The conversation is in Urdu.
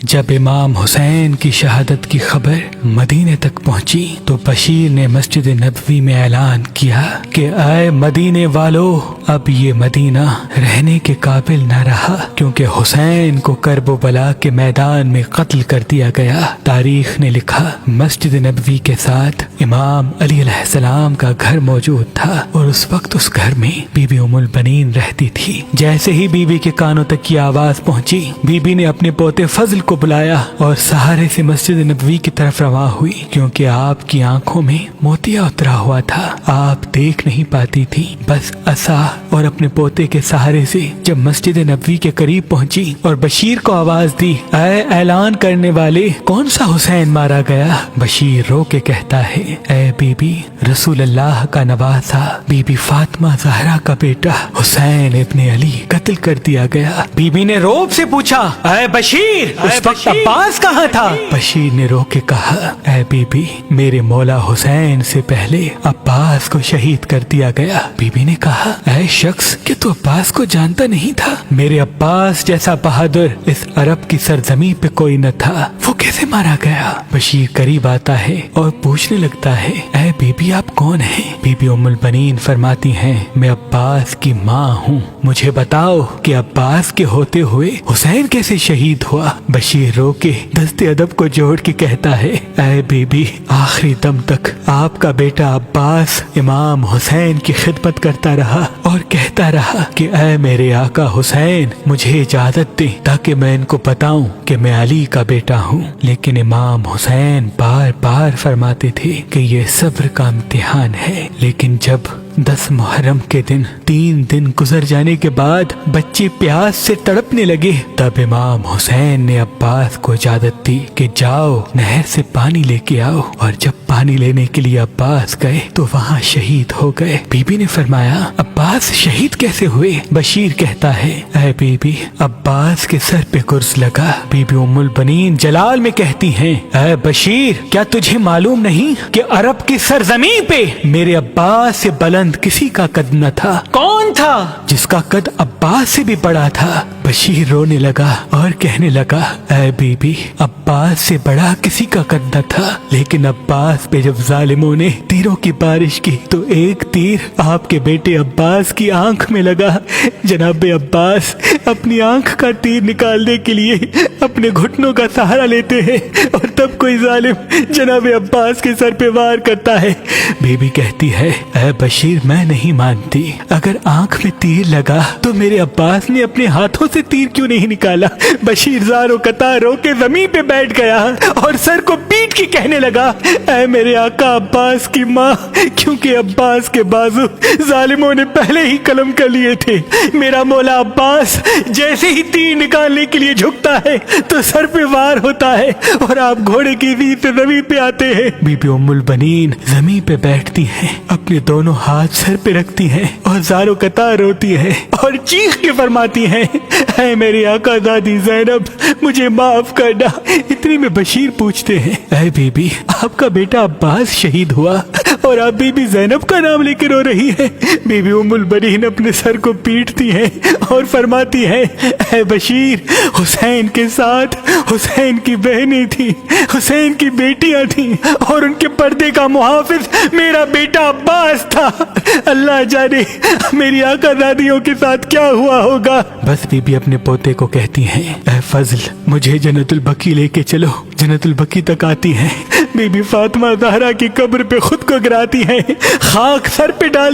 جب امام حسین کی شہادت کی خبر مدینے تک پہنچی تو بشیر نے مسجد نبوی میں اعلان کیا کہ اے مدینے والو، اب یہ مدینہ رہنے کے قابل نہ رہا، کیونکہ حسین کو کرب و بلا کے میدان میں قتل کر دیا گیا۔ تاریخ نے لکھا مسجد نبوی کے ساتھ امام علی علیہ السلام کا گھر موجود تھا، اور اس وقت اس گھر میں بی بی ام البنین رہتی تھی۔ جیسے ہی بی بی کے کانوں تک یہ آواز پہنچی، بی بی نے اپنے پوتے فضل کو بلایا اور سہارے سے مسجد نبوی کی طرف رواں ہوئی، کیونکہ آپ کی آنکھوں میں موتیا اترا ہوا تھا۔ آپ دیکھ نہیں پاتی تھی، بس عصا اور اپنے پوتے کے سہارے سے جب مسجد نبوی کے قریب پہنچی اور بشیر کو آواز دی، اے اعلان کرنے والے، کون سا حسین مارا گیا؟ بشیر رو کے کہتا ہے، اے بی بی، رسول اللہ کا نواسا بی بی فاطمہ زہرا کا بیٹا حسین ابن علی قتل کر دیا گیا۔ بی بی نے روب سے پوچھا، اے بشیر، اس وقت عباس کہاں تھا؟ بشیر نے رو کے کہا، اے بی بی، میرے مولا حسین سے پہلے عباس کو شہید کر دیا گیا۔ بی بی نے کہا، اے شخص، کہ تو عباس کو جانتا نہیں تھا؟ میرے عباس جیسا بہادر اس عرب کی سرزمین پہ کوئی نہ تھا، وہ کیسے مارا گیا؟ بشیر قریب آتا ہے اور پوچھنے لگتا ہے، اے بی بی، آپ کون ہیں؟ بی بی ام البنین فرماتی ہیں، میں عباس کی ماں ہوں، مجھے بتاؤ کہ عباس کے ہوتے ہوئے حسین کیسے شہید ہوا؟ بشیر رو کے دست ادب کو جوڑ کے کہتا ہے، اے بی بی، آخری دم تک آپ کا بیٹا عباس امام حسین کی خدمت کرتا رہا اور کہتا رہا کہ اے میرے آقا حسین، مجھے اجازت دیں تاکہ میں ان کو بتاؤں کہ میں علی کا بیٹا ہوں۔ لیکن امام حسین بار بار فرماتے تھے کہ یہ صبر کا امتحان ہے۔ لیکن جب 10 محرم کے دن 3 دن گزر جانے کے بعد بچے پیاس سے تڑپنے لگے، تب امام حسین نے عباس کو اجازت دی کہ جاؤ نہر سے پانی لے کے آؤ، اور جب پانی لینے کے لیے عباس گئے تو وہاں شہید ہو گئے۔ بی بی نے فرمایا، عباس شہید کیسے ہوئے؟ بشیر کہتا ہے، اے بی بی، عباس کے سر پہ گرز لگا۔ بی بی ام البنین جلال میں کہتی ہیں، اے بشیر، کیا تجھے معلوم نہیں کہ عرب کی سرزمین پہ میرے عباس سے بلند کسی کا قد نہ تھا؟ کون تھا جس کا قد عباس سے بھی بڑا تھا؟ بشیر رونے لگا اور کہنے لگا، اے بی بی، عباس سے بڑا کسی کا قد نہ تھا، لیکن عباس پہ جب ظالموں نے تیروں کی بارش کی تو ایک تیر آپ کے بیٹے عباس کی آنکھ میں لگا۔ جناب عباس اپنی آنکھ کا تیر نکالنے کے لیے اپنے گھٹنوں کا سہارا لیتے ہیں، اور تب کوئی ظالم جناب عباس کے سر پہ وار کرتا ہے۔ بی بی کہتی ہے، اے بشیر، میں نہیں مانتی، اگر آنکھ میں تیر لگا تو میرے عباس نے اپنے ہاتھوں سے تیر کیوں نہیں نکالا؟ بشیر زارو قطار رو کے زمین پہ بیٹھ گیا اور سر کو پیٹ کے کہنے لگا، اے میرے آقا عباس کی ماں، کیونکہ عباس کے بازو ظالموں نے پہلے ہی قلم کر لیے تھے۔ میرا مولا عباس جیسے ہی تیر نکالنے کے لیے جھکتا ہے تو سر پہ وار ہوتا ہے، اور آپ گھوڑے کی زیر سے زمین پہ آتے ہیں۔ بی بی ام البنین زمین پہ بیٹھتی ہیں، اپنے دونوں ہاتھ سر پہ رکھتی ہیں اور زارو قطار روتی ہیں اور چیخ کے فرماتی ہیں، اے میرے آقا دادی زینب، مجھے معاف کرنا۔ اتنی میں بشیر پوچھتے ہیں، اے بی بی، آپ کا بیٹا عباس شہید ہوا اور آپ بی بی زینب کا نام لے کے رو رہی ہیں؟ بی بی ام البنین اپنے سر کو پیٹتی ہیں اور فرماتی ہیں، اے بشیر، حسین کے ساتھ حسین کی بہنیں تھیں، حسین کی بیٹیاں تھیں، اور ان کے پردے کا محافظ میرا بیٹا عباس تھا۔ اللہ جانے میری آقا دادیوں کے ساتھ کیا ہوا ہوگا۔ بس بی بی اپنے پوتے کو کہتی ہیں، اے فضل، مجھے جنت البقیع لے کے چلو۔ جنت البقیع تک آتی ہیں، بی بی فاطمہ زہرا کی قبر پہ خود کو گراتی ہیں، خاک سر پہ ڈالتی